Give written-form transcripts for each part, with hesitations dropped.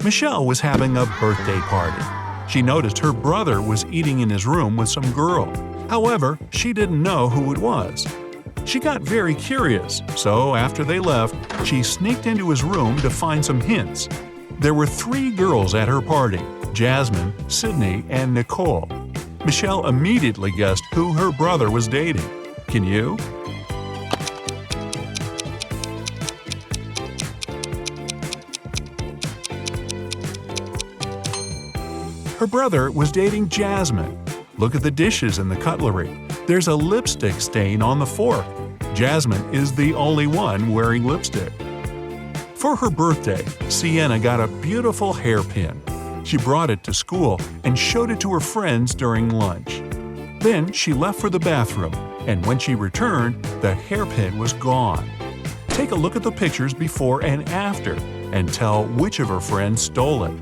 Michelle was having a birthday party. She noticed her brother was eating in his room with some girl. However, she didn't know who it was. She got very curious, so after they left, she sneaked into his room to find some hints. There were 3 girls at her party: Jasmine, Sydney, and Nicole. Michelle immediately guessed who her brother was dating. Can you? Her brother was dating Jasmine. Look at the dishes and the cutlery. There's a lipstick stain on the fork. Jasmine is the only one wearing lipstick. For her birthday, Sienna got a beautiful hairpin. She brought it to school and showed it to her friends during lunch. Then she left for the bathroom, and when she returned, the hairpin was gone. Take a look at the pictures before and after, and tell which of her friends stole it.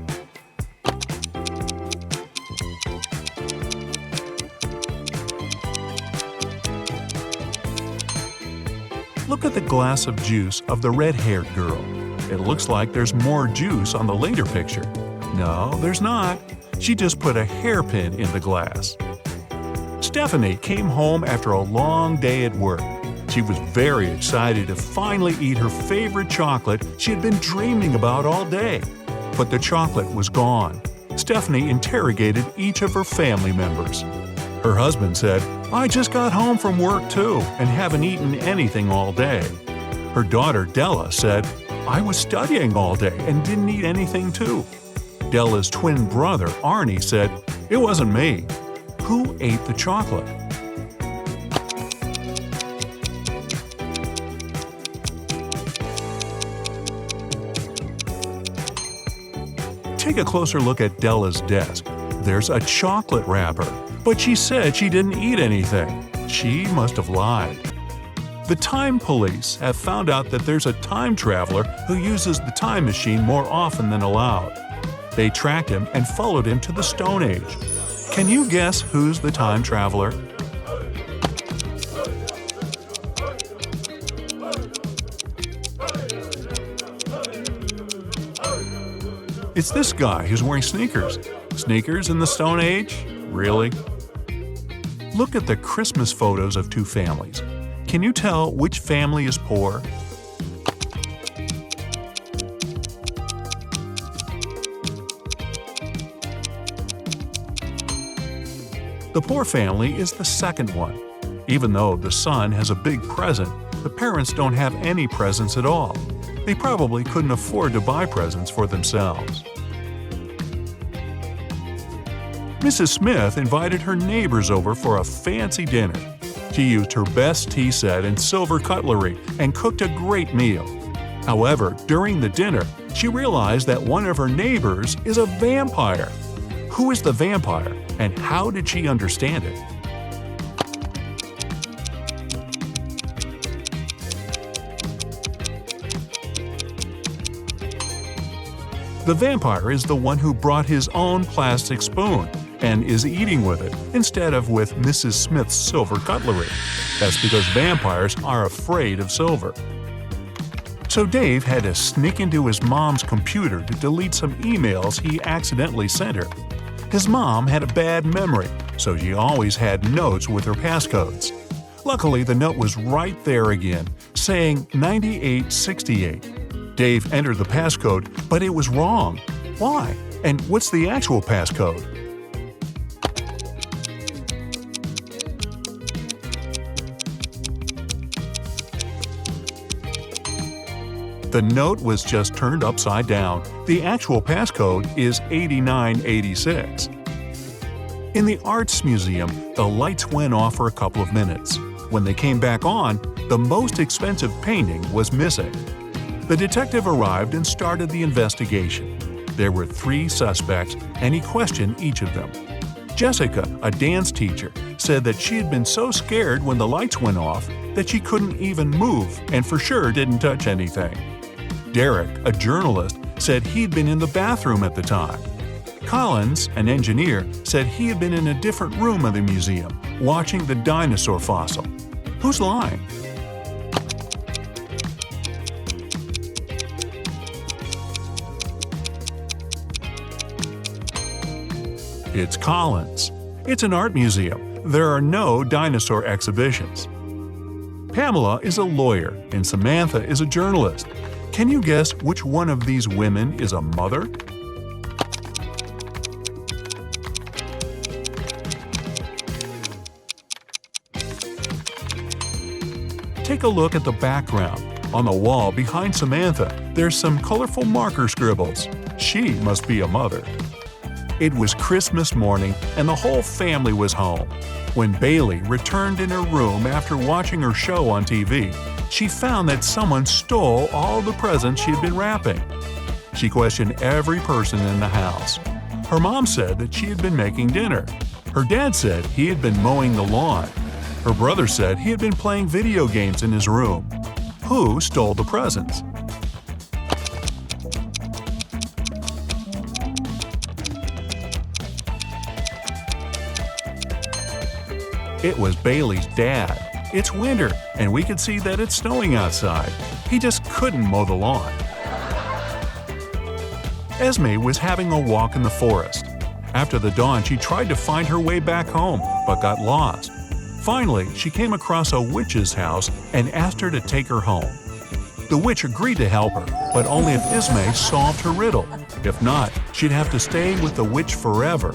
Look at the glass of juice of the red-haired girl. It looks like there's more juice on the later picture. No, there's not. She just put a hairpin in the glass. Stephanie came home after a long day at work. She was very excited to finally eat her favorite chocolate she had been dreaming about all day. But the chocolate was gone. Stephanie interrogated each of her family members. Her husband said, "I just got home from work too and haven't eaten anything all day." Her daughter Della said, "I was studying all day and didn't eat anything too." Della's twin brother Arnie said, "It wasn't me." Who ate the chocolate? Take a closer look at Della's desk. There's a chocolate wrapper, but she said she didn't eat anything. She must have lied. The time police have found out that there's a time traveler who uses the time machine more often than allowed. They tracked him and followed him to the Stone Age. Can you guess who's the time traveler? It's this guy who's wearing sneakers. Sneakers in the Stone Age? Really? Look at the Christmas photos of 2 families. Can you tell which family is poor? The poor family is the second one. Even though the son has a big present, the parents don't have any presents at all. They probably couldn't afford to buy presents for themselves. Mrs. Smith invited her neighbors over for a fancy dinner. She used her best tea set and silver cutlery and cooked a great meal. However, during the dinner, she realized that one of her neighbors is a vampire. Who is the vampire, and how did she understand it? The vampire is the one who brought his own plastic spoon and is eating with it instead of with Mrs. Smith's silver cutlery. That's because vampires are afraid of silver. So Dave had to sneak into his mom's computer to delete some emails he accidentally sent her. His mom had a bad memory, so she always had notes with her passcodes. Luckily, the note was right there again, saying 9868. Dave entered the passcode, but it was wrong. Why? And what's the actual passcode? The note was just turned upside down. The actual passcode is 8986. In the Arts Museum, the lights went off for a couple of minutes. When they came back on, the most expensive painting was missing. The detective arrived and started the investigation. There were 3 suspects, and he questioned each of them. Jessica, a dance teacher, said that she had been so scared when the lights went off that she couldn't even move and for sure didn't touch anything. Derek, a journalist, said he'd been in the bathroom at the time. Collins, an engineer, said he had been in a different room of the museum, watching the dinosaur fossil. Who's lying? It's Collins. It's an art museum. There are no dinosaur exhibitions. Pamela is a lawyer and Samantha is a journalist. Can you guess which one of these women is a mother? Take a look at the background. On the wall behind Samantha, there's some colorful marker scribbles. She must be a mother. It was Christmas morning and the whole family was home. When Bailey returned in her room after watching her show on TV, she found that someone stole all the presents she had been wrapping. She questioned every person in the house. Her mom said that she had been making dinner. Her dad said he had been mowing the lawn. Her brother said he had been playing video games in his room. Who stole the presents? It was Bailey's dad. It's winter, and we could see that it's snowing outside. He just couldn't mow the lawn. Esme was having a walk in the forest. After the dawn, she tried to find her way back home, but got lost. Finally, she came across a witch's house and asked her to take her home. The witch agreed to help her, but only if Esme solved her riddle. If not, she'd have to stay with the witch forever.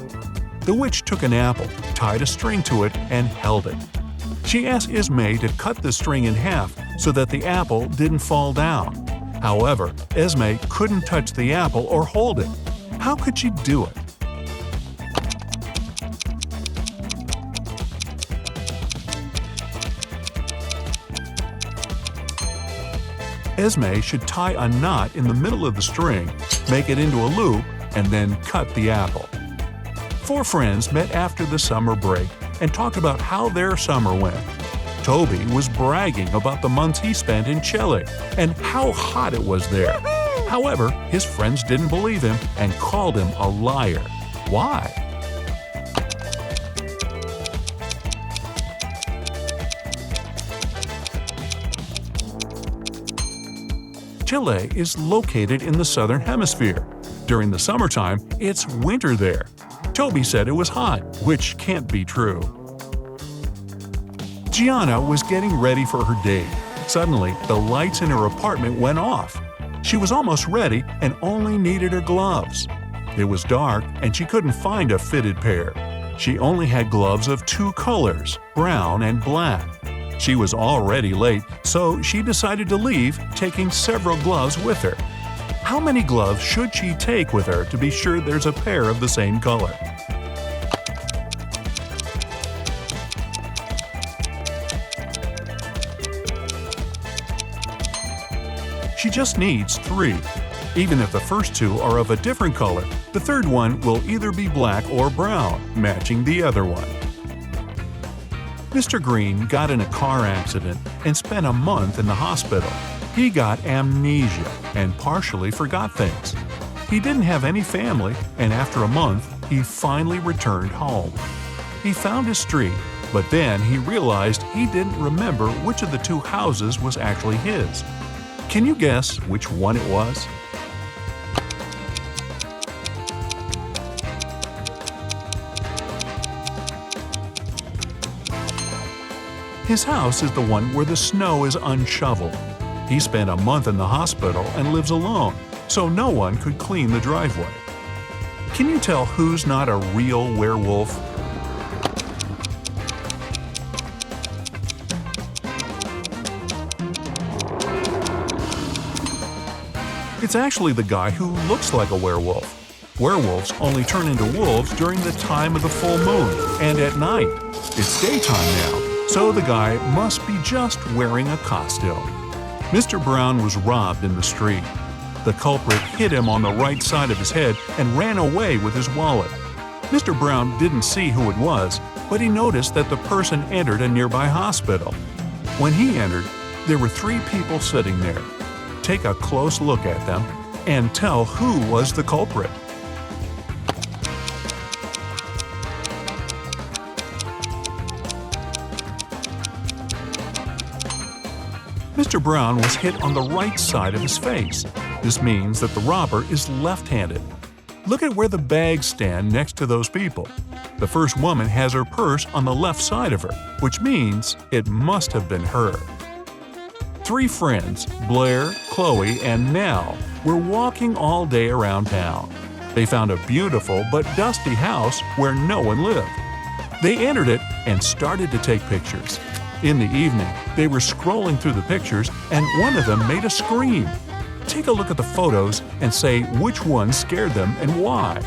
The witch took an apple, tied a string to it, and held it. She asked Esme to cut the string in half so that the apple didn't fall down. However, Esme couldn't touch the apple or hold it. How could she do it? Esme should tie a knot in the middle of the string, make it into a loop, and then cut the apple. Four friends met after the summer break and talked about how their summer went. Toby was bragging about the months he spent in Chile and how hot it was there. However, his friends didn't believe him and called him a liar. Why? Chile is located in the southern hemisphere. During the summertime, it's winter there. Toby said it was hot, which can't be true. Gianna was getting ready for her date. Suddenly, the lights in her apartment went off. She was almost ready and only needed her gloves. It was dark and she couldn't find a fitted pair. She only had gloves of two colors, brown and black. She was already late, so she decided to leave, taking several gloves with her. How many gloves should she take with her to be sure there's a pair of the same color? She just needs 3. Even if the first 2 are of a different color, the third one will either be black or brown, matching the other one. Mr. Green got in a car accident and spent a month in the hospital. He got amnesia and partially forgot things. He didn't have any family, and after a month, he finally returned home. He found his street, but then he realized he didn't remember which of the 2 houses was actually his. Can you guess which one it was? His house is the one where the snow is unshoveled. He spent a month in the hospital and lives alone, so no one could clean the driveway. Can you tell who's not a real werewolf? It's actually the guy who looks like a werewolf. Werewolves only turn into wolves during the time of the full moon and at night. It's daytime now, so the guy must be just wearing a costume. Mr. Brown was robbed in the street. The culprit hit him on the right side of his head and ran away with his wallet. Mr. Brown didn't see who it was, but he noticed that the person entered a nearby hospital. When he entered, there were 3 people sitting there. Take a close look at them and tell who was the culprit. Mr. Brown was hit on the right side of his face. This means that the robber is left-handed. Look at where the bags stand next to those people. The first woman has her purse on the left side of her, which means it must have been her. Three friends, Blair, Chloe, and Nell, were walking all day around town. They found a beautiful but dusty house where no one lived. They entered it and started to take pictures. In the evening, they were scrolling through the pictures and one of them made a scream. Take a look at the photos and say which one scared them and why.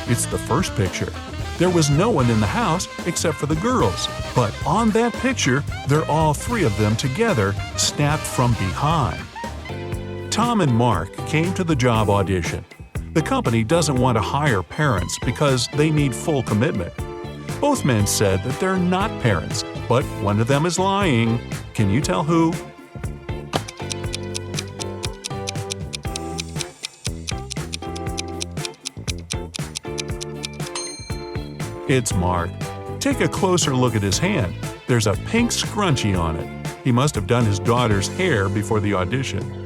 It's the first picture. There was no one in the house except for the girls, but on that picture, they're all three of them together, snapped from behind. Tom and Mark came to the job audition. The company doesn't want to hire parents because they need full commitment. Both men said that they're not parents, but one of them is lying. Can you tell who? It's Mark. Take a closer look at his hand. There's a pink scrunchie on it. He must have done his daughter's hair before the audition.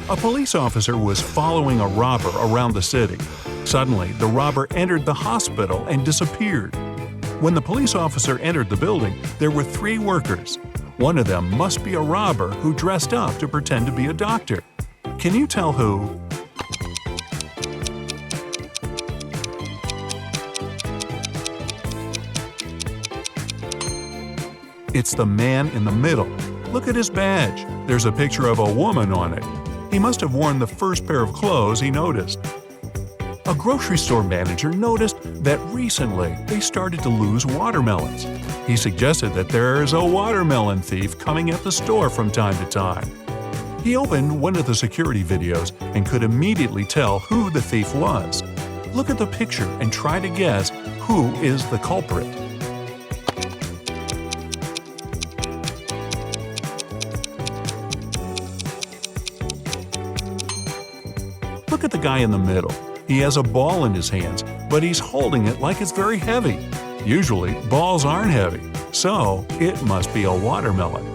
A police officer was following a robber around the city. Suddenly, the robber entered the hospital and disappeared. When the police officer entered the building, there were three workers. One of them must be a robber who dressed up to pretend to be a doctor. Can you tell who? It's the man in the middle. Look at his badge. There's a picture of a woman on it. He must have worn the first pair of clothes he noticed. A grocery store manager noticed that recently they started to lose watermelons. He suggested that there's a watermelon thief coming at the store from time to time. He opened one of the security videos and could immediately tell who the thief was. Look at the picture and try to guess who is the culprit. Look at the guy in the middle. He has a ball in his hands, but he's holding it like it's very heavy. Usually, balls aren't heavy, so it must be a watermelon.